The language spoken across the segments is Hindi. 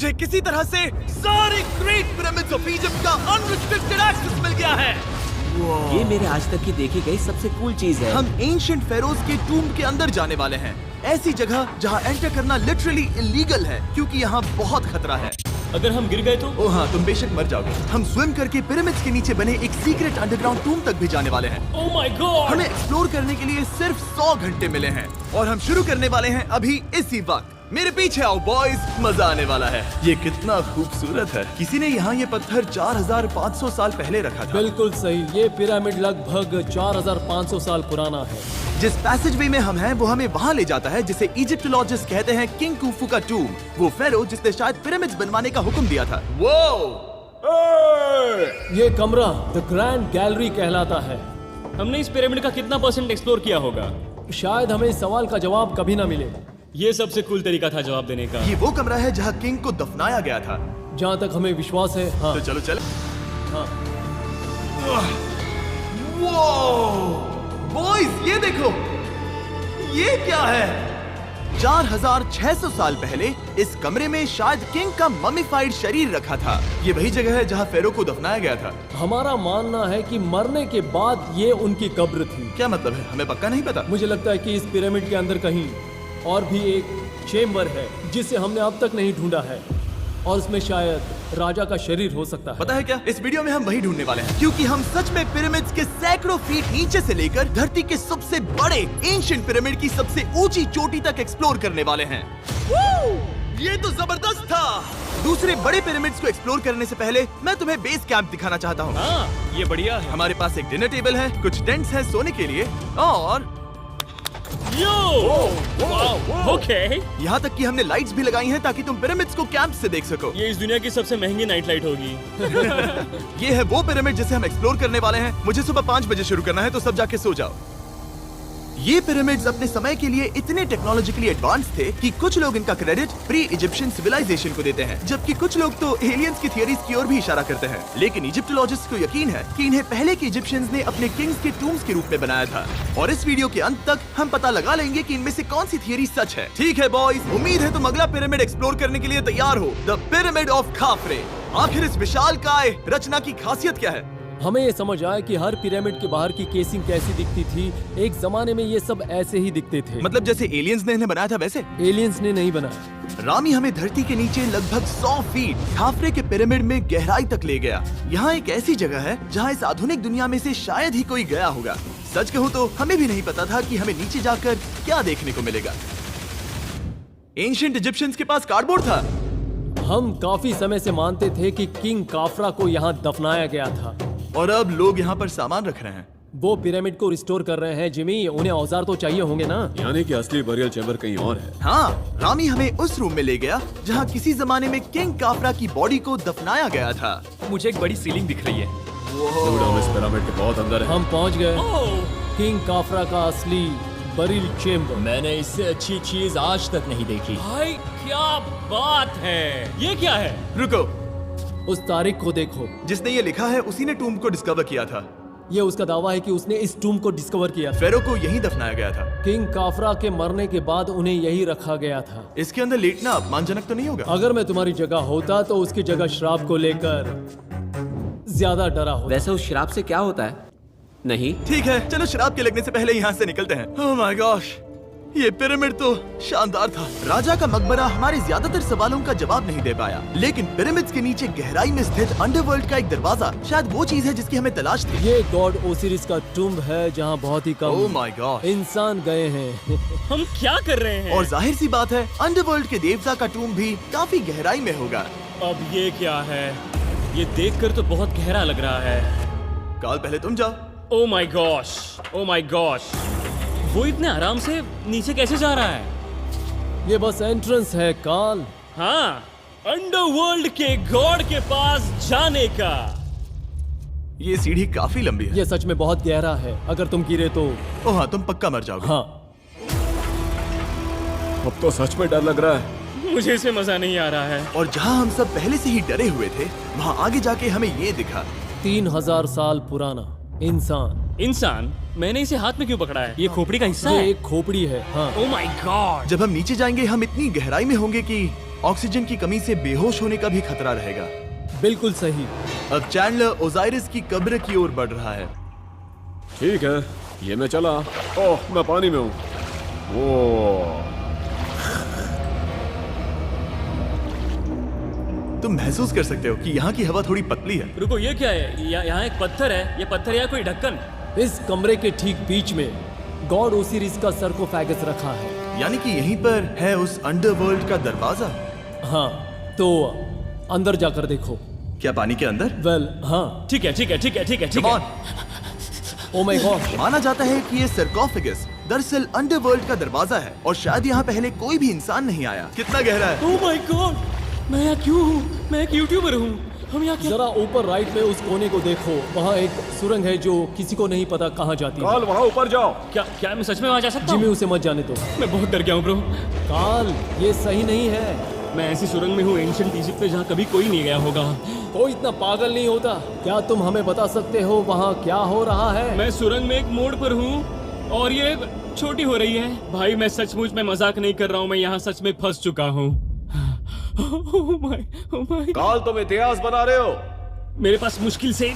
मुझे किसी तरह से सारे ग्रेट पिरामिड्स ऑफ इजिप्ट का अनरिस्ट्रिक्टेड एक्सेस मिल गया है। ये मेरे आज तक की देखी गई सबसे कूल चीज है। हम एंशिएंट फेरोज के टूम के अंदर जाने वाले हैं, ऐसी जगह जहाँ एंटर करना लिटरली इलीगल है क्योंकि यहाँ बहुत खतरा है। अगर हम गिर गए तो? ओ हाँ, तुम बेशक मर जाओगे। हम स्विम करके पिरामिड्स के नीचे बने एक सीक्रेट अंडरग्राउंड टूम तक भी जाने वाले हैं। Oh my God! हमें एक्सप्लोर करने के लिए सिर्फ 100 घंटे मिले हैं और हम शुरू करने वाले हैं अभी इसी वक्त। मेरे पीछे आओ बॉयज, मजा आने वाला है। ये कितना खूबसूरत है। किसी ने यहाँ ये पत्थर 4500 साल पहले रखा था। बिल्कुल सही, ये पिरामिड लगभग 4500 साल पुराना है। जिस पैसेजवे में हम हैं वो हमें वहाँ ले जाता है जिसे इजिप्टोलॉजिस्ट कहते हैं किंग कुफू का टूम, वो फेरो जिसने शायद पिरामिड्स बनवाने का हुक्म दिया था। ये कमरा द ग्रैंड गैलरी कहलाता है। हमने इस पिरामिड का कितना % एक्सप्लोर किया होगा? शायद हमें इस सवाल का जवाब कभी ना मिले। ये सबसे कूल तरीका था जवाब देने का। ये वो कमरा है जहाँ किंग को दफनाया गया था। जहाँ तक हमें विश्वास है। हाँ। तो चलो चल। हाँ। बॉयज ये देखो, ये क्या है? 4600 साल पहले इस कमरे में शायद किंग का ममीफाइड शरीर रखा था। ये वही जगह है जहाँ फेरो को दफनाया गया था। हमारा मानना है कि मरने के बाद ये उनकी कब्र थी। क्या मतलब है? हमें पक्का नहीं पता। मुझे लगता है कि इस पिरामिड के अंदर कहीं और भी एक चेम्बर है जिसे हमने अब तक नहीं ढूंढा है और उसमें शायद राजा का शरीर हो सकता है। पता है क्या, इस वीडियो में हम वही ढूंढने वाले हैं क्योंकि हम सच में पिरामिड्स के सैकड़ों फीट नीचे से लेकर धरती के सबसे बड़े एंशिएंट पिरामिड की सबसे ऊंची चोटी तक एक्सप्लोर करने वाले हैं। ये तो जबरदस्त था। दूसरे बड़े पिरामिड्स को एक्सप्लोर करने से पहले मैं तुम्हें बेस कैंप दिखाना चाहता हूँ। हाँ, ये बढ़िया है। हमारे पास एक डिनर टेबल है, कुछ टेंट्स हैं सोने के लिए और ओके। यहाँ तक कि हमने लाइट्स भी लगाई हैं ताकि तुम पिरामिड्स को कैंप से देख सको। ये इस दुनिया की सबसे महंगी नाइट लाइट होगी। ये है वो पिरामिड जिसे हम एक्सप्लोर करने वाले हैं। मुझे सुबह 5 बजे शुरू करना है तो सब जाके सो जाओ। ये पिरामिड्स अपने समय के लिए इतने टेक्नोलॉजिकली एडवांस थे कि कुछ लोग इनका क्रेडिट प्री इजिप्शियन सिविलाइजेशन को देते हैं, जबकि कुछ लोग तो एलियंस की थियरीज की ओर भी इशारा करते हैं। लेकिन इजिप्टोलॉजिस्ट को यकीन है कि इन्हें पहले के इजिप्शियंस ने अपने किंग्स के टूम्स के रूप में बनाया था। और इस वीडियो के अंत तक हम पता लगा लेंगे कि इनमें से कौन सी थियरी सच है। ठीक है बॉयज, उम्मीद है तुम अगला पिरामिड एक्सप्लोर करने के लिए तैयार हो, द पिरामिड ऑफ खाफरे। आखिर इस विशालकाय रचना की खासियत क्या है? हमें ये समझ आया कि हर पिरामिड के बाहर की केसिंग कैसी दिखती थी। एक जमाने में ये सब ऐसे ही दिखते थे। मतलब जैसे एलियंस ने इन्हें बनाया था वैसे? एलियंस ने नहीं बनाया। रामी हमें धरती के नीचे लगभग 100 फीट खाफरे के पिरामिड में गहराई तक ले गया। यहाँ एक ऐसी जगह है जहाँ इस आधुनिक दुनिया में से शायद ही कोई गया होगा। सच कहूँ तो हमें भी नहीं पता था कि हमें नीचे जाकर क्या देखने को मिलेगा। एंशिएंट इजिप्शियंस के पास कार्डबोर्ड था। हम काफी समय से मानते थे कि किंग काफरा को यहाँ दफनाया गया था और अब लोग यहाँ पर सामान रख रहे हैं। वो पिरामिड को रिस्टोर कर रहे हैं। जिमी, उन्हें औजार तो चाहिए होंगे ना? यानी कि असली बरियल चैम्बर कहीं और है। हाँ, रामी हमें उस रूम में ले गया जहाँ किसी जमाने में किंग काफरा की बॉडी को दफनाया गया था। मुझे एक बड़ी सीलिंग दिख रही है। हम इस पिरामिड के बहुत अंदर है। हम पहुँच गए किंग काफरा का असली बरियल चेम्बर। मैंने इससे अच्छी चीज आज तक नहीं देखी। भाई क्या बात है! ये क्या है? रुको, उस तारीख को देखो। जिसने ये लिखा है उसी ने टूम को डिस्कवर किया था। ये उसका दावा है कि उसने इस टूम को डिस्कवर किया था। फेरो को यहीं दफनाया गया था। किंग काफरा के मरने के बाद उन्हें यही रखा गया था। इसके अंदर लेटना अपमानजनक तो नहीं होगा? अगर मैं तुम्हारी जगह होता तो उसकी जगह श्राप को लेकर ज्यादा डरा होता। वैसे उस शराब से क्या होता है? नहीं। ठीक है, चलो शराब के लगने से पहले यहाँ से निकलते हैं। ओह माय गॉश, ये पिरामिड तो शानदार था। राजा का मकबरा हमारे ज्यादातर सवालों का जवाब नहीं दे पाया, लेकिन पिरामिड्स के नीचे गहराई में स्थित अंडरवर्ल्ड का एक दरवाजा शायद वो चीज है जिसकी हमें तलाश थी। ये गॉड ओसिरिस का टुम्ब है जहाँ बहुत ही ओह कम माय गॉड इंसान गए हैं। हम क्या कर रहे हैं? और जाहिर सी बात है अंडरवर्ल्ड के देवता का टूम्ब भी काफी गहराई में होगा। अब ये क्या है? ये देखकर तो बहुत गहरा लग रहा है। काल, पहले तुम जाओ। Oh my gosh, oh my gosh, वो इतने आराम से नीचे कैसे जा रहा है? ये बस एंट्रेंस है काल। हाँ, अंडरवर्ल्ड के गॉड के पास जाने का। ये सीढ़ी काफी लंबी है। ये सच में बहुत गहरा है। अगर तुम गिरे तो ओह हाँ, तुम पक्का मर जाओगे। हाँ। अब तो सच में डर लग रहा है। मुझे इसमें मजा नहीं आ रहा है। और जहाँ हम सब पहले से ही डरे हुए थे, वहाँ आगे जाके हमें ये दिखा। 3000 साल पुराना इंसान। मैंने इसे हाथ में क्यों पकड़ा है? ये खोपड़ी का हिस्सा ये है? एक खोपड़ी है। हाँ। Oh my God! जब हम नीचे जाएंगे हम इतनी गहराई में होंगे कि ऑक्सीजन की कमी से बेहोश होने का भी खतरा रहेगा। बिल्कुल सही। अब चैंडलर ओजाइरिस की कब्र की ओर बढ़ रहा है। ठीक है, ये मैं चला। ओह, मैं पानी में हूँ। वो तुम महसूस कर सकते हो कि यहाँ की हवा थोड़ी पतली है। रुको, ये क्या है? यहाँ एक पत्थर है। ये पत्थर या कोई ढक्कन? इस कमरे के ठीक बीच में गॉड ओसिरिस का सरकोफेगस रखा है। यानी कि यहीं पर है उस अंडरवर्ल्ड का दरवाजा। हाँ, तो अंदर जाकर देखो। क्या पानी के अंदर? वेल, हाँ। ठीक है, ठीक है, ठीक है, ठीक है, ठीक Come है। on। Oh my God. माना जाता है कि ये सरकोफेगस दरअसल अंडरवर्ल्ड का दरवाजा है और शायद यहाँ पहले कोई भी इंसान नहीं आया। कितना गहरा है? ओह माय गॉड, मैं यहाँ क्यों हूँ? मैं एक यूट्यूबर हूँ। हम यहाँ क्या? जरा ऊपर राइट में उस कोने को देखो, वहाँ एक सुरंग है जो किसी को नहीं पता कहाँ जाती है। काल, वहाँ ऊपर जाओ। क्या मैं सच में वहाँ जा सकता जिमी, हूँ? उसे मत जाने दो। मैं बहुत डर गया हूँ ब्रो। काल, ये सही नहीं है। मैं ऐसी सुरंग में हूँ एंशिएंट इजिप्ट में जहाँ कभी कोई नहीं गया होगा। कोई इतना पागल नहीं होता। क्या तुम हमें बता सकते हो वहाँ क्या हो रहा है? मैं सुरंग में एक मोड़ पर हूँ और ये छोटी हो रही है। भाई मैं सचमुच में मजाक नहीं कर रहा हूँ, मैं यहाँ सच में फंस चुका हूँ। Oh my. काल, तुम इतिहास बना रहे हो। मेरे पास मुश्किल से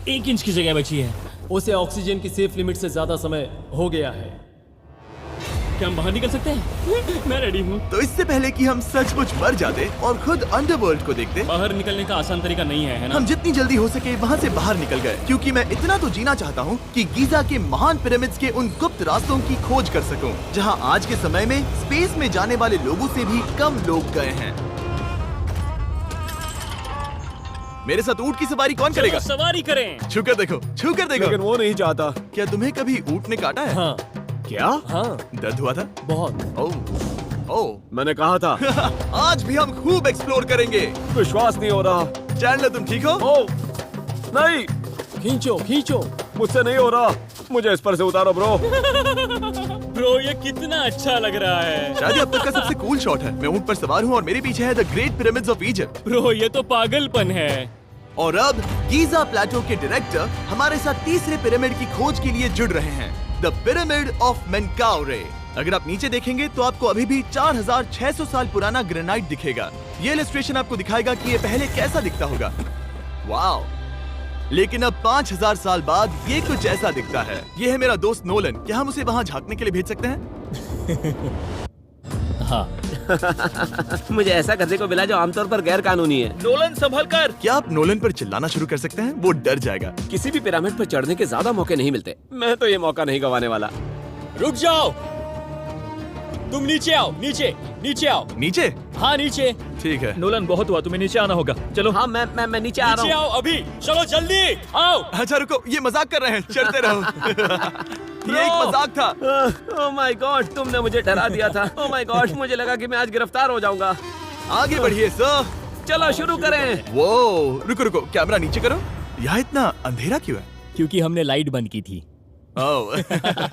1 इंच की जगह बची है। उसे ऑक्सीजन की सेफ लिमिट से ज्यादा समय हो गया है। क्या हम बाहर निकल सकते हैं? मैं रेडी हूँ। तो इससे पहले कि हम सचमुच मर जाते और खुद अंडरवर्ल्ड को देखते, बाहर निकलने का आसान तरीका नहीं है ना? हम जितनी जल्दी हो सके वहाँ से बाहर निकल गए, क्योंकि मैं इतना तो जीना चाहता हूँ कि गीजा के महान पिरामिड्स के उन गुप्त रास्तों की खोज कर सकूं, जहाँ आज के समय में स्पेस में जाने वाले लोगों से भी कम लोग गए हैं। मेरे साथ ऊंट की सवारी कौन चलो करेगा? सवारी करें। छूकर देखो, छूकर देखो। लेकिन वो नहीं चाहता। क्या तुम्हें कभी ऊंट ने काटा है? हाँ क्या? हाँ, दर्द हुआ था? बहुत। ओह ओह। मैंने कहा था। आज भी हम खूब एक्सप्लोर करेंगे। विश्वास नहीं हो रहा। चैंडलर, तुम ठीक हो? ओह, नहीं, खींचो खींचो। मुझसे नहीं हो रहा। मुझे इस पर से उतारो ब्रो। ब्रो ये कितना अच्छा लग रहा है। शायद ये अब तक का सबसे कूल शॉट है। मैं ऊंट पर सवार हूँ और मेरे पीछे है the great pyramids of Egypt. Bro ये तो पागलपन है। और अब गीजा प्लेटो के डायरेक्टर हमारे साथ तीसरे पिरामिड की खोज के लिए जुड़ रहे हैं, द पिरामिड ऑफ मेनकाउरे। अगर आप नीचे देखेंगे तो आपको अभी भी 4600 साल पुराना ग्रेनाइट दिखेगा। ये इलस्ट्रेशन आपको दिखाएगा कि ये पहले कैसा दिखता होगा। वाओ! लेकिन अब 5000 साल बाद ये कुछ ऐसा दिखता है। ये है मेरा दोस्त नोलन। क्या हम उसे वहाँ झांकने के लिए भेज सकते हैं? हाँ। मुझे ऐसा करने को मिला जो आमतौर पर गैर कानूनी है। नोलन संभल कर। क्या आप नोलन पर चिल्लाना शुरू कर सकते हैं? वो डर जाएगा। किसी भी पिरामिड पर चढ़ने के ज्यादा मौके नहीं मिलते। मैं तो ये मौका नहीं गंवाने वाला। रुक जाओ, तुम नीचे आओ। नीचे नीचे आओ। नीचे? हाँ नीचे। ठीक है। नोलन बहुत हुआ, तुम्हें नीचे आना होगा। चलो। हाँ, मैं नीचे आ नीचे रहा हूँ। आओ अभी। चलो जल्दी आओ। अच्छा रुको, ये मजाक कर रहे हैं। चढ़ते रहो। ये एक मजाक था। ओह माय गॉड, तुमने मुझे डरा दिया था। ओह माय गॉड, मुझे लगा कि मैं आज गिरफ्तार हो जाऊंगा। आगे बढ़िए सर। चलो शुरू करें। वो रुको रुको, कैमरा नीचे करो। यहाँ इतना अंधेरा क्यों है? क्योंकि हमने लाइट बंद की थी। ओह,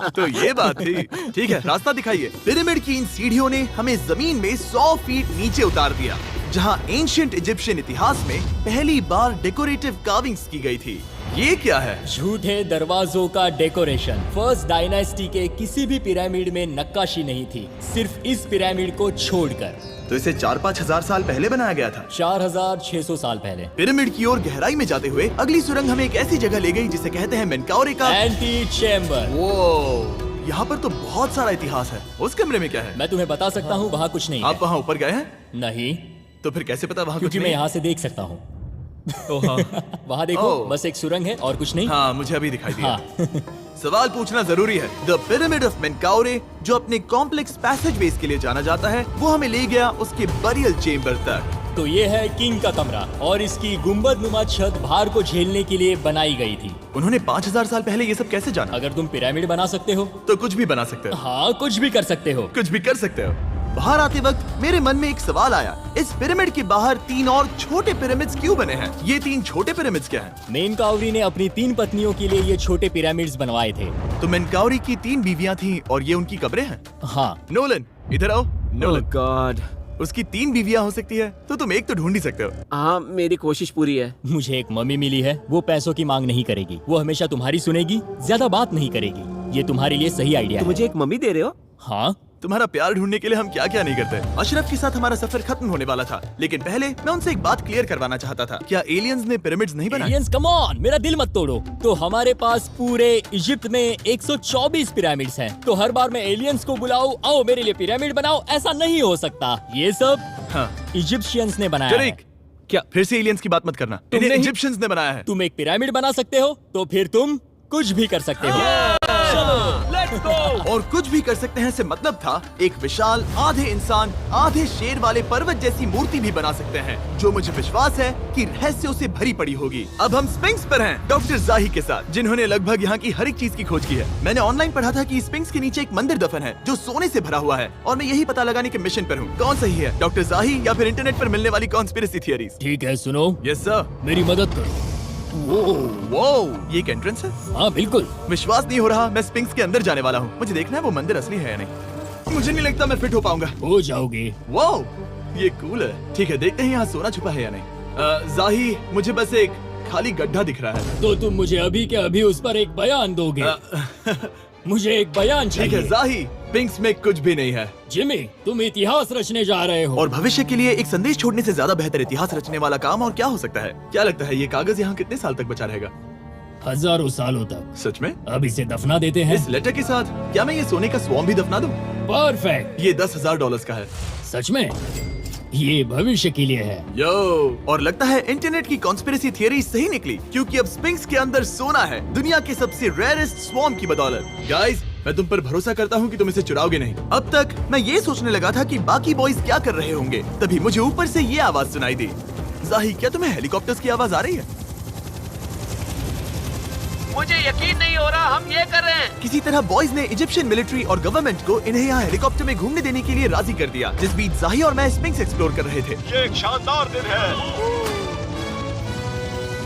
तो ये बात थी। ठीक है, रास्ता दिखाइए। पिरामिड की इन सीढ़ियों ने हमें जमीन में 100 फीट नीचे उतार दिया, जहाँ एंशिएंट इजिप्शियन इतिहास में पहली बार डेकोरेटिव कार्विंग्स की गई थी। ये क्या है? झूठे दरवाजों का डेकोरेशन। फर्स्ट डायनेस्टी के किसी भी पिरामिड में नक्काशी नहीं थी, सिर्फ इस पिरामिड को छोड़कर। तो इसे 4-5 हजार साल पहले बनाया गया था। 4600 साल पहले। पिरामिड की ओर गहराई में जाते हुए अगली सुरंग हमें एक ऐसी जगह ले गई जिसे कहते हैं मेनकाउरे का एंटी चैम्बर। वो यहाँ पर तो बहुत सारा इतिहास है। उस कमरे में क्या है? मैं तुम्हें बता सकता हूँ, वहाँ कुछ नहीं आप है। वहाँ ऊपर गए हैं? नहीं, तो फिर कैसे पता वहाँ कुछ क्योंकि मैं नहीं? यहाँ से देख सकता हूँ। वहाँ देखो, ओह। बस एक सुरंग है और कुछ नहीं। हाँ, मुझे अभी दिखाई दिया। हाँ। सवाल पूछना जरूरी है। द पिरामिड ऑफ मेनकाउरे, जो अपने कॉम्प्लेक्स पैसेजवेज के लिए जाना जाता है, वो हमें ले गया उसके बरियल चेम्बर तक। तो ये है किंग का कमरा और इसकी गुंबद नुमा छत भार को झेलने के लिए बनाई गई थी। उन्होंने 5000 साल पहले ये सब कैसे जाना? अगर तुम पिरामिड बना सकते हो तो कुछ भी बना सकते हो। हाँ, कुछ भी कर सकते हो। कुछ भी कर सकते हो। बाहर आते वक्त मेरे मन में एक सवाल आया, इस पिरामिड के बाहर 3 और छोटे पिरामिड्स क्यों बने हैं? ये 3 छोटे पिरामिड्स क्या हैं? मेनकाउरी ने अपनी 3 पत्नियों के लिए ये छोटे पिरामिड्स बनवाए थे। तो मेनकाउरी की 3 बीवियां थीं और ये उनकी कब्रें हैं। हाँ। नोलन, इधर आओ। ओह नोलन, गॉड। उसकी 3 बीवियां हो सकती है, तो तुम एक तो ढूंढ ही सकते हो। हाँ, मेरी कोशिश पूरी है। मुझे एक मम्मी मिली है, वो पैसों की मांग नहीं करेगी, वो हमेशा तुम्हारी सुनेगी, ज्यादा बात नहीं करेगी। ये तुम्हारे लिए सही आइडिया तुम है। मुझे एक मम्मी दे रहे हो? हाँ, तुम्हारा प्यार ढूंढने के लिए हम क्या क्या नहीं करते। अशरफ के साथ हमारा सफर खत्म होने वाला था, लेकिन पहले मैं उनसे एक बात क्लियर करवाना चाहता था। क्या एलियंस ने पिरामिड्स नहीं बनाए? एलियंस कम ऑन, मेरा दिल मत तोड़ो। तो हमारे पास पूरे इजिप्ट में 124 पिरामिड्स हैं। तो हर बार मैं एलियंस को बुलाऊं, आओ मेरे लिए पिरामिड बनाओ, ऐसा नहीं हो सकता। ये सब हाँ। इजिप्शियंस ने बनाया है। जरीक, क्या फिर से एलियंस की बात मत करना। इन्हें नहीं- इजिप्शियंस ने बनाया है। तुम एक पिरामिड बना सकते हो तो फिर तुम कुछ भी कर सकते हो। Let's go. और कुछ भी कर सकते हैं से मतलब था एक विशाल आधे इंसान आधे शेर वाले पर्वत जैसी मूर्ति भी बना सकते हैं, जो मुझे विश्वास है कि रहस्यों से भरी पड़ी होगी। अब हम स्पिंक्स पर हैं, डॉक्टर जाही के साथ, जिन्होंने लगभग यहाँ की हर एक चीज की खोज की है। मैंने ऑनलाइन पढ़ा था कि स्पिंक्स के नीचे एक मंदिर दफन है जो सोने से भरा हुआ है, और मैं यही पता लगाने के मिशन पर हूँ। कौन सही है, डॉक्टर जाही या फिर इंटरनेट पर मिलने वाली कॉन्स्पिरेसी थियरीज? ठीक है, सुनो, यस सर। मेरी मदद करो। वो ये एक एंट्रेंस है? हाँ बिल्कुल। विश्वास नहीं हो रहा, मैं स्पिंक्स के अंदर जाने वाला हूँ। मुझे देखना है वो मंदिर असली है या नहीं। मुझे नहीं लगता मैं फिट हो पाऊंगा। हो जाओगे। वाओ, ये कूल है। ठीक है, देखते हैं यहाँ सोना छुपा है या नहीं। जाही, मुझे बस एक खाली गड्ढा दिख रहा है। तो तुम मुझे अभी के अभी उस पर एक बयान दोगे? मुझे एक बयान ठीक है चाहिए। जाही, स्पिंक्स में कुछ भी नहीं है। जिमी, तुम इतिहास रचने जा रहे हो। और भविष्य के लिए एक संदेश छोड़ने से ज्यादा बेहतर इतिहास रचने वाला काम और क्या हो सकता है? क्या लगता है ये कागज यहाँ कितने साल तक बचा रहेगा? हजारों सालों तक। सच में? अब इसे दफना देते हैं। इस लेटर के साथ क्या मैं ये सोने का स्वॉर्म भी दफना दूं? परफेक्ट। ये $10,000 का है। सच में? ये भविष्य के लिए है। यो, और लगता है इंटरनेट की कॉन्स्पिरेसी थियरी सही निकली, क्योंकि अब स्पिंक्स के अंदर सोना है, दुनिया के सबसे रेयरेस्ट स्वॉर्म की बदौलत। गाइस, मैं तुम पर भरोसा करता हूँ कि तुम इसे चुराओगे नहीं। अब तक मैं ये सोचने लगा था कि बाकी बॉयज क्या कर रहे होंगे, तभी मुझे ऊपर से ये आवाज सुनाई दी। जाही, क्या तुम्हें हेलीकॉप्टर्स की आवाज आ रही है? मुझे यकीन नहीं हो रहा हम ये कर रहे हैं। किसी तरह बॉयज ने इजिप्शियन मिलिट्री और गवर्नमेंट को इन्हें यहाँ हेलीकॉप्टर में घूमने देने के लिए राजी कर दिया, जिस बीच जाही और मैं स्पिंक्स एक्सप्लोर कर रहे थे। ये एक शानदार दिन है।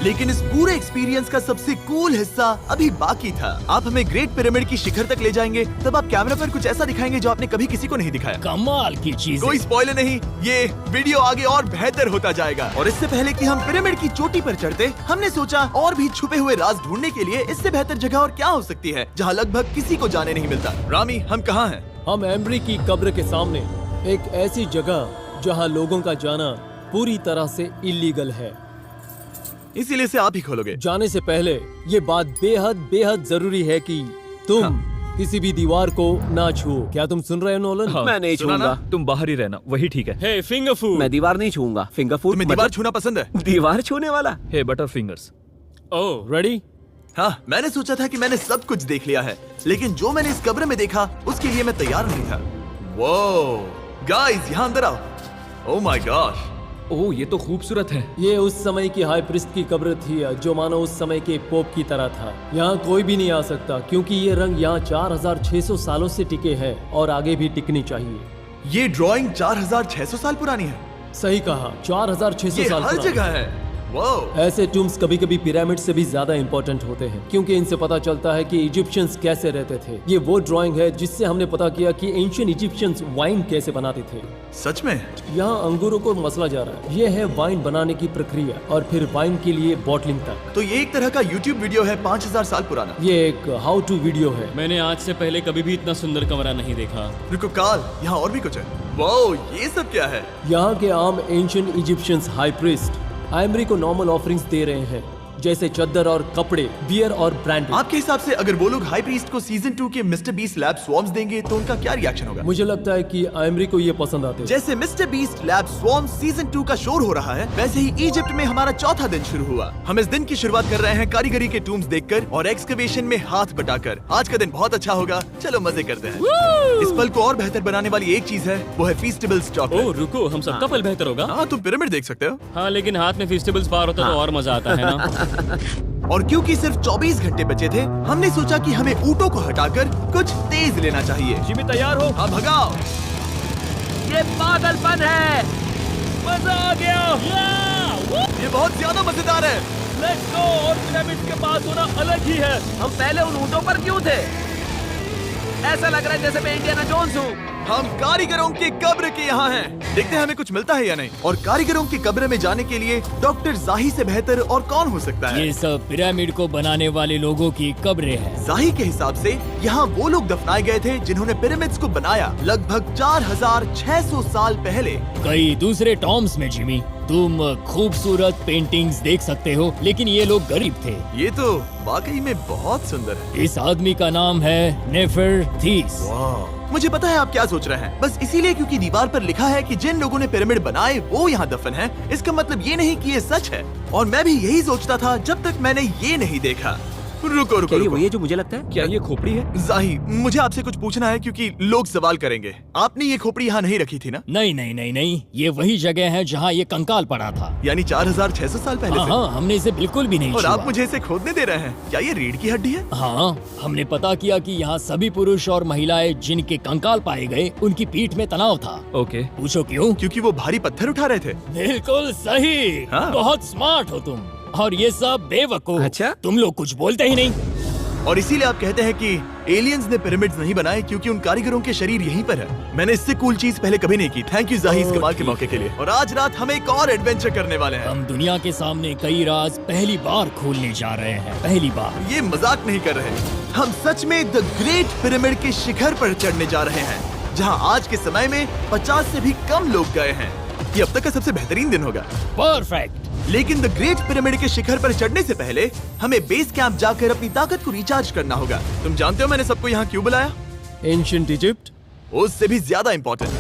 लेकिन इस पूरे एक्सपीरियंस का सबसे कूल हिस्सा अभी बाकी था। आप हमें ग्रेट पिरामिड की शिखर तक ले जाएंगे, तब आप कैमरा पर कुछ ऐसा दिखाएंगे जो आपने कभी किसी को नहीं दिखाया। कमाल की चीज। कोई स्पॉइलर नहीं, ये वीडियो आगे और बेहतर होता जाएगा। और इससे पहले कि हम पिरामिड की चोटी पर चढ़ते, हमने सोचा और भी छुपे हुए राज ढूंढने के लिए इससे बेहतर जगह और क्या हो सकती है, जहाँ लगभग किसी को जाने नहीं मिलता। रामी, हम कहाँ हैं? हम एम्ब्री की कब्र के सामने, एक ऐसी जगह जहां लोगों का जाना पूरी तरह से इलीगल है। इसीलिए से आप ही खोलोगे। जाने से पहले ये बात बेहद बेहद जरूरी है कि तुम किसी भी दीवार को ना छुओ। क्या तुम सुन रहे हो नोलन? मैं नहीं सुना ना? छूंगा, तुम बाहर ही रहना, वही ठीक है। हे फिंगर फूड। मैं दीवार नहीं छूंगा। फिंगर फूड तुम्हें दीवार छूना पसंद है? दीवार छूने वाला? हे बटर फिंगर्स। ओह, रेडी? हाँ, मैंने सोचा था कि मैंने सब कुछ देख लिया है, लेकिन जो मैंने इस कब्र में देखा उसके लिए मैं तैयार नहीं था। वो गाइस, यहाँ अंदर आओ। ओह माय गॉश, ओह, ये तो खूबसूरत है। ये उस समय की हाई प्रिस्ट की कब्र थी, जो मानो उस समय के पोप की तरह था। यहाँ कोई भी नहीं आ सकता, क्योंकि ये रंग यहाँ 4600 सालों से टिके हैं और आगे भी टिकनी चाहिए। ये ड्राइंग 4600 साल पुरानी है। सही कहा, 4600 ये साल हर पुरानी। जगह है। वाह, ऐसे टूम्स कभी कभी पिरामिड से भी ज्यादा इंपॉर्टेंट होते हैं, क्योंकि इनसे पता चलता है कि इजिप्शियंस कैसे रहते थे। ये वो ड्राइंग है जिससे हमने पता किया कि एंशियंट इजिप्शियंस वाइन कैसे बनाते थे। सच में? यहाँ अंगूरों को मसला जा रहा है। ये है वाइन बनाने की प्रक्रिया और फिर वाइन के लिए बॉटलिंग तक। तो ये एक तरह का YouTube वीडियो है 5000 साल पुराना। ये एक हाउ टू वीडियो है। मैंने आज से पहले कभी भी इतना सुंदर कमरा नहीं देखा। रुको काल, यहाँ और भी कुछ है। वाओ, ये सब क्या है? यहाँ के आम एंशियंट इजिप्शियंस हाई प्रीस्ट आयमरी को नॉर्मल ऑफरिंग्स दे रहे हैं, जैसे चद्दर और कपड़े, बियर और ब्रांडी। आपके हिसाब से अगर वो लोग हाई प्रीस्ट को सीजन 2 के मिस्टर बीस्ट लैब स्वॉर्म्स देंगे तो उनका क्या रिएक्शन होगा? मुझे लगता है कि आयमरी को ये पसंद आते हैं। जैसे मिस्टर बीस्ट लैब स्वॉर्म्स सीजन 2 का शोर हो रहा है, वैसे ही इजिप्ट में हमारा चौथा दिन शुरू हुआ। हम इस दिन की शुरुआत कर रहे हैं कारीगरी के टूम्स देखकर और एक्सकवेशन में हाथ बटाकर। आज का दिन बहुत अच्छा होगा, चलो मजे करते हैं। इस पल को और बेहतर बनाने वाली एक चीज है, वो है फीस्टेबल्स ओह चॉकलेट। रुको, हम सबका पल बेहतर होगा। हाँ, तुम पिरामिड देख सकते हो। हाँ, लेकिन हाथ में फेस्टिवल्स बार होता तो और मजा आता है ना। और क्योंकि सिर्फ 24 घंटे बचे थे, हमने सोचा कि हमें ऊँटों को हटाकर कुछ तेज लेना चाहिए। जिमी तैयार हो? हाँ, भगाओ। ये पागलपन है। मजा आ गया। ये बहुत ज्यादा मजेदार है। Let's go. और पिरामिड के पास होना अलग ही है। हम पहले उन ऊँटों पर क्यों थे? ऐसा लग रहा है जैसे मैं इंडियाना जोन्स हूँ। हम कारीगरों की कब्र के यहाँ हैं। देखते हैं हमें कुछ मिलता है या नहीं। और कारीगरों की कब्र में जाने के लिए डॉक्टर जाही से बेहतर और कौन हो सकता है? ये सब पिरामिड को बनाने वाले लोगों की कब्रें हैं। जाही के हिसाब से यहाँ वो लोग दफनाए गए थे जिन्होंने पिरामिड्स को बनाया लगभग 4600 साल पहले। कई दूसरे टॉम्स में जिमी, तुम खूबसूरत पेंटिंग्स देख सकते हो, लेकिन ये लोग गरीब थे। ये तो वाकई में बहुत सुंदर है। इस आदमी का नाम है नेफरथीस। मुझे पता है आप क्या सोच रहे हैं, बस इसीलिए क्योंकि दीवार पर लिखा है कि जिन लोगों ने पिरामिड बनाए वो यहाँ दफन है, इसका मतलब ये नहीं कि ये सच है। और मैं भी यही सोचता था जब तक मैंने ये नहीं देखा। रुको रुको रुको। ये जो मुझे लगता है, क्या ये खोपड़ी है? जाही, मुझे आपसे कुछ पूछना है क्योंकि लोग सवाल करेंगे। आपने ये खोपड़ी यहाँ नहीं रखी थी ना? नहीं नहीं नहीं नहीं, ये वही जगह है जहाँ ये कंकाल पड़ा था। यानी 4600 साल पहले हाँ से? हाँ, हमने इसे बिल्कुल भी नहीं और छुआ। आप मुझे इसे खोदने दे रहे हैं? क्या ये रीढ़ की हड्डी है? हाँ, हमने पता किया कि यहाँ सभी पुरुष और महिलाएं जिनके कंकाल पाए गए, उनकी पीठ में तनाव था। ओके। पूछो क्यों? क्योंकि वो भारी पत्थर उठा रहे थे। बिल्कुल सही। हाँ। बहुत स्मार्ट हो तुम। और ये सब बेवकूफ। अच्छा? तुम लोग कुछ बोलते ही नहीं। और इसीलिए आप कहते हैं कि एलियंस ने पिरामिड्स नहीं बनाए क्योंकि उन कारीगरों के शरीर यहीं पर है। मैंने इससे कूल चीज पहले कभी नहीं की। थैंक यू जाही इस कमाल के मौके के लिए। और आज रात हम एक और एडवेंचर करने वाले हैं। हम दुनिया के सामने कई राज पहली बार खोलने जा रहे हैं। पहली बार। ये मजाक नहीं कर रहे। हम सच में द ग्रेट पिरामिड के शिखर पर चढ़ने जा रहे हैं, जहां आज के समय में 50 से भी कम लोग गए हैं। ये अब तक का सबसे बेहतरीन दिन होगा। परफेक्ट। लेकिन द ग्रेट पिरामिड के शिखर पर चढ़ने से पहले हमें बेस कैंप जाकर अपनी ताकत को रिचार्ज करना होगा। तुम जानते हो मैंने सबको यहाँ क्यों बुलाया? Ancient Egypt. उससे भी ज्यादा इम्पोर्टेंट,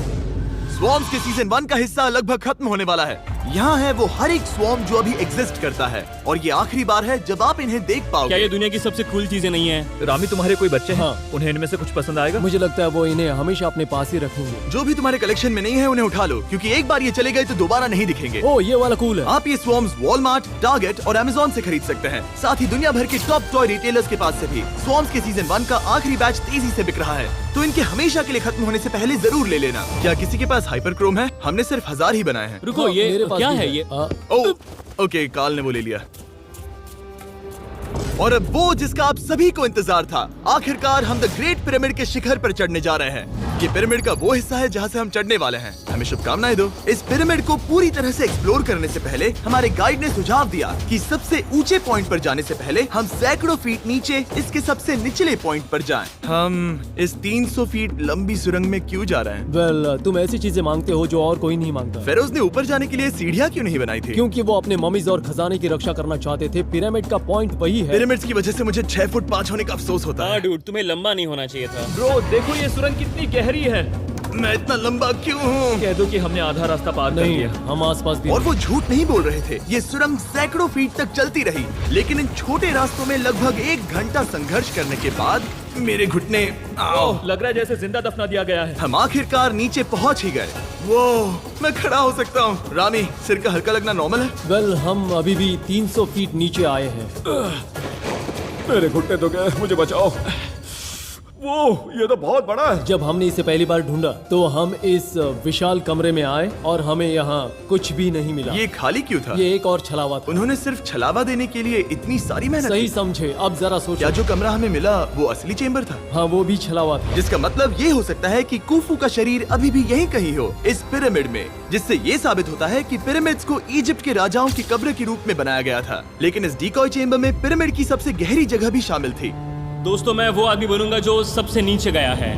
स्वॉर्म्स के सीजन 1 का हिस्सा लगभग खत्म होने वाला है। यहाँ है वो हर एक स्वॉर्म जो अभी एग्जिस्ट करता है, और ये आखिरी बार है जब आप इन्हें देख क्या पाओगे। ये दुनिया की सबसे कूल चीजें नहीं है? रामी, तुम्हारे कोई बच्चे हैं? हाँ। उन्हें इनमें से कुछ पसंद आएगा? मुझे लगता है वो इन्हें हमेशा अपने पास ही रखेंगे। जो भी तुम्हारे कलेक्शन में नहीं है उन्हें उठा लो, क्योंकि एक बार ये चले गए तो दोबारा नहीं दिखेंगे। ओ, ये वाला कूल है। आप ये स्वॉर्म्स वॉलमार्ट, टारगेट और अमेज़न से खरीद सकते हैं। साथ ही दुनिया भर के टॉप टॉय रिटेलर्स के पास से भी। स्वॉर्म्स के सीजन 1 का आखिरी बैच तेजी से बिक रहा है, तो इनके हमेशा के लिए खत्म होने से पहले जरूर ले लेना। क्या किसी के पास हाइपर क्रोम है? हमने सिर्फ 1000 ही बनाए हैं। रुको, हाँ, ये मेरे पास क्या भी है ये? ओके, काल ने वो ले लिया। और अब वो जिसका आप सभी को इंतजार था, आखिरकार हम द ग्रेट पिरामिड के शिखर पर चढ़ने जा रहे हैं। ये पिरामिड का वो हिस्सा है जहाँ से हम चढ़ने वाले हैं। हमें शुभकामनाएं दो। इस पिरामिड को पूरी तरह से एक्सप्लोर करने से पहले हमारे गाइड ने सुझाव दिया कि सबसे ऊंचे पॉइंट पर जाने से पहले हम सैकड़ों फीट नीचे इसके सबसे निचले पॉइंट पर जाएं। हम इस 300 फीट लंबी सुरंग में क्यों जा रहे हैं? वेल, तुम ऐसी चीजें मांगते हो जो और कोई नहीं मांगता। फेरोज ने ऊपर जाने के लिए सीढ़ियाँ क्यों नहीं बनाई थी? क्योंकि वो अपने ममीज और खजाने की रक्षा करना चाहते थे। पिरामिड का पॉइंट वही है। पिरामिड्स की वजह से मुझे 6 फुट 5 होने का अफसोस होता हाँ है। डूड, तुम्हें लंबा नहीं होना चाहिए था। ब्रो, देखो ये सुरंग कितनी गहरी है। मैं इतना लंबा क्यों हूँ? कह दो कि हमने आधा रास्ता पार कर नहीं, लिया। हम आसपास भी और वो झूठ नहीं बोल रहे थे। ये सुरंग सैकड़ों फीट तक चलती रही, लेकिन इन छोटे रास्तों में लगभग 1 घंटा संघर्ष करने के बाद मेरे घुटने ओह, लग रहा है जैसे जिंदा दफना दिया गया है। हम आखिरकार नीचे पहुंच ही गए। वो मैं खड़ा हो सकता हूँ। रामी, सिर का हल्का लगना नॉर्मल है? वेल, हम अभी भी 300 फीट नीचे आए हैं। मेरे घुटने तो गए, मुझे बचाओ। वो ये तो बहुत बड़ा है। जब हमने इसे पहली बार ढूंढा तो हम इस विशाल कमरे में आए और हमें यहाँ कुछ भी नहीं मिला। ये खाली क्यों था? ये एक और छलावा था। उन्होंने सिर्फ छलावा देने के लिए इतनी सारी मेहनत सही की। समझे। अब जरा क्या सोचो। जो कमरा हमें मिला वो असली चेंबर था? हाँ, वो भी छलावा था। जिसका मतलब ये हो सकता है कि कुफू का शरीर अभी भी यहीं कहीं हो, इस पिरामिड में, जिससे ये साबित होता है कि पिरामिड्स को इजिप्ट के राजाओं की कब्र के रूप में बनाया गया था। लेकिन इस डिकॉय चेंबर में पिरामिड की सबसे गहरी जगह भी शामिल थी। दोस्तों, मैं वो आदमी बनूंगा जो सबसे नीचे गया है।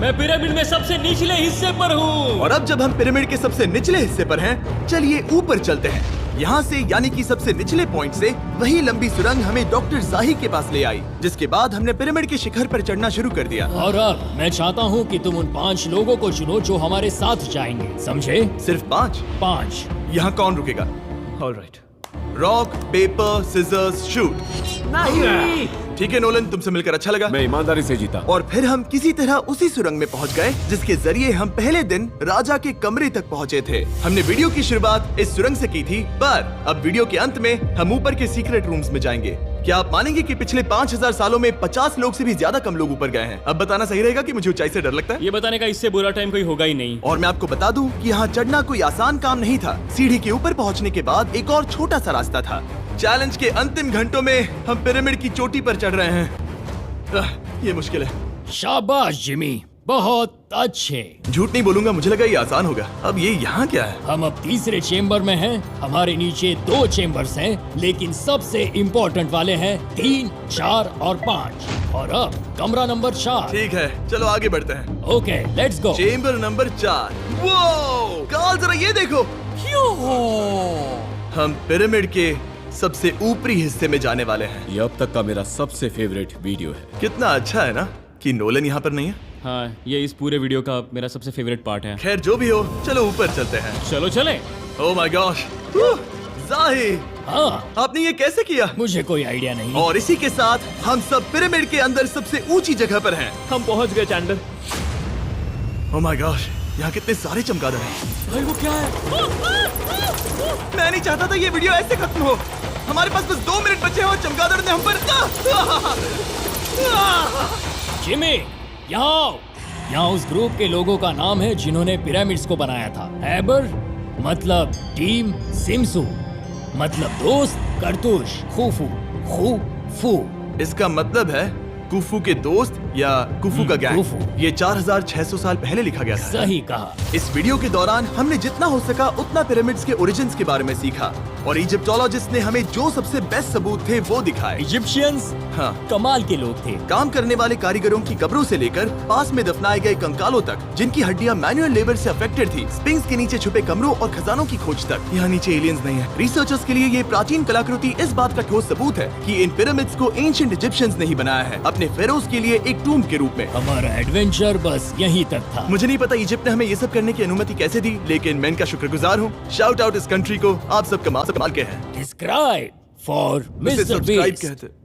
मैं पिरामिड में सबसे निचले हिस्से पर हूँ। और अब जब हम पिरामिड के सबसे निचले हिस्से पर हैं, चलिए ऊपर चलते हैं। यहाँ से, यानी कि सबसे निचले पॉइंट से वही लंबी सुरंग हमें डॉक्टर जाही के पास ले आई, जिसके बाद हमने पिरामिड के शिखर पर चढ़ना शुरू कर दिया। और अब मैं चाहता हूँ कि तुम उन 5 लोगों को चुनो जो हमारे साथ जाएंगे, समझे? सिर्फ 5? 5। यहाँ कौन रुकेगा? Alright. Rock, paper, scissors, shoot. नहीं। ठीक है नोलन, तुमसे मिलकर अच्छा लगा। मैं ईमानदारी से जीता। और फिर हम किसी तरह उसी सुरंग में पहुंच गए जिसके जरिए हम पहले दिन राजा के कमरे तक पहुंचे थे। हमने वीडियो की शुरुआत इस सुरंग से की थी, पर अब वीडियो के अंत में हम ऊपर के सीक्रेट रूम्स में जाएंगे। क्या आप मानेंगे कि पिछले 5000 सालों में 50 लोग से भी ज्यादा कम लोग ऊपर गए हैं? अब बताना सही रहेगा कि मुझे ऊंचाई से डर लगता है। ये बताने का इससे बुरा टाइम कोई होगा ही नहीं। और मैं आपको बता दूं कि यहाँ चढ़ना कोई आसान काम नहीं था। सीढ़ी के ऊपर पहुँचने के बाद एक और छोटा सा रास्ता था। चैलेंज के अंतिम घंटों में हम पिरामिड की चोटी पर चढ़ रहे हैं। ये मुश्किल है। शाबाश जिमी, बहुत अच्छे। झूठ नहीं बोलूंगा, मुझे लगा ये आसान होगा। अब ये यहाँ क्या है? हम अब तीसरे चेम्बर में हैं। हमारे नीचे 2 चेम्बर्स हैं, लेकिन सबसे इम्पोर्टेंट वाले हैं 3, 4 और 5। और अब कमरा नंबर 4। ठीक है, चलो आगे बढ़ते हैं। Okay, let's go. Chamber number 4। वो कार्ल, जरा ये देखो। हम पिरामिड के सबसे ऊपरी हिस्से में जाने वाले हैं। ये अब तक का मेरा सबसे फेवरेट वीडियो है। कितना अच्छा है ना कि नोलन यहाँ पर नहीं है। हाँ, ये इस पूरे वीडियो का मेरा सबसे फेवरेट पार्ट है। खैर जो भी हो, चलो ऊपर चलते हैं। चलो चले। ओह माय गॉश, जाहिर, हाँ, आपने ये कैसे किया? मुझे कोई आइडिया नहीं। और इसी के साथ हम सब पिरामिड के अंदर सबसे ऊंची जगह पर हैं। हम पहुंच गए चैंडलर। ओह माय गॉश, यहाँ कितने सारे चमगादड़ हैं। भाई वो क्या है? मैं नहीं चाहता था ये वीडियो ऐसे खत्म हो। हमारे पास बस 2 मिनट बचे हैं और चमगादड़ ने हम पर जिमी, यहाँ आओ। यहाँ उस ग्रुप के लोगों का नाम है जिन्होंने पिरामिड्स को बनाया था। एबर मतलब टीम, सिमसू मतलब दोस्त, करतुश, खुफू, खुफू। इसका मतलब है कुफू के दोस्त या कुफू का गैंग। कुफू। ये 4600 साल पहले लिखा गया था। सही कहा। इस वीडियो के दौरान हमने जितना हो सका उतना पिरामिड्स के ओरिजिन्स के बारे में सीखा और इजिप्टोलॉजिस्ट ने हमें जो सबसे बेस्ट सबूत थे वो दिखाए। इजिप्शियंस हाँ, कमाल के लोग थे। काम करने वाले कारीगरों की कब्रों से लेकर पास में दफनाए गए कंकालों तक, जिनकी हड्डियां मैनुअल लेबर से अफेक्टेड थी, स्पिंक्स के नीचे छुपे कमरों और खजानों की खोज तक। यहाँ नीचे एलियंस नहीं है। रिसर्चर्स के लिए ये प्राचीन कलाकृति इस बात का ठोस सबूत है कि इन पिरामिड्स को एंशिएंट इजिप्शियंस ने ही बनाया है, अपने फेरोज के लिए एक टूम्ब के रूप में। हमारा एडवेंचर बस यहीं तक था। मुझे नहीं पता इजिप्ट ने हमें ये सब करने की अनुमति कैसे दी, लेकिन मैं इनका शुक्रगुजार हूँ। शाउट आउट इस कंट्री को, आप सब कमाल के हैं। डिस्क्राइब फॉर इसे मिस्टर सब्सक्राइब बीस्ट। कहते